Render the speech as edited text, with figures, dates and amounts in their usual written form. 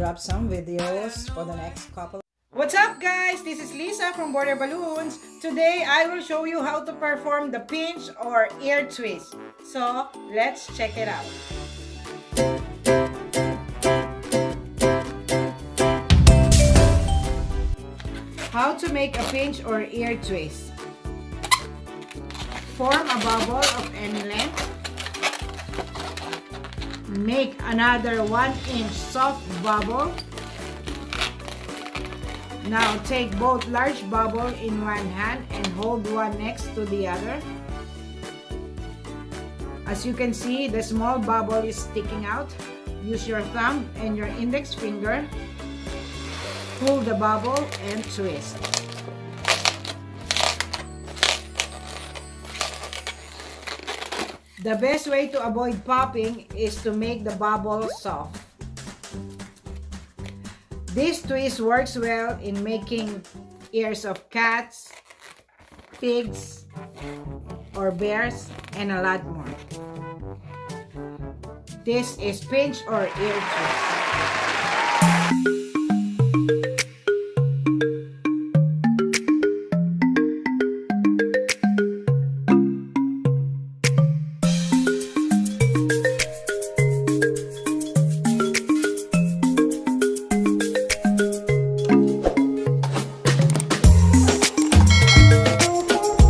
drop some videos for the next couple. What's up guys? This is Lisa from Border Balloons. Today I will show you how to perform the pinch or ear twist. So let's check it out. How to make a pinch or ear twist. Form a bubble of any length. Make another 1-inch soft bubble. Now take both large bubble in one hand and hold one next to the other. As you can see, the small bubble is sticking out. Use your thumb and your index finger. Pull the bubble and twist. The best way to avoid popping is to make the bubble soft. This twist works well in making ears of cats, pigs, or bears, and a lot more. This is pinch or ear twist.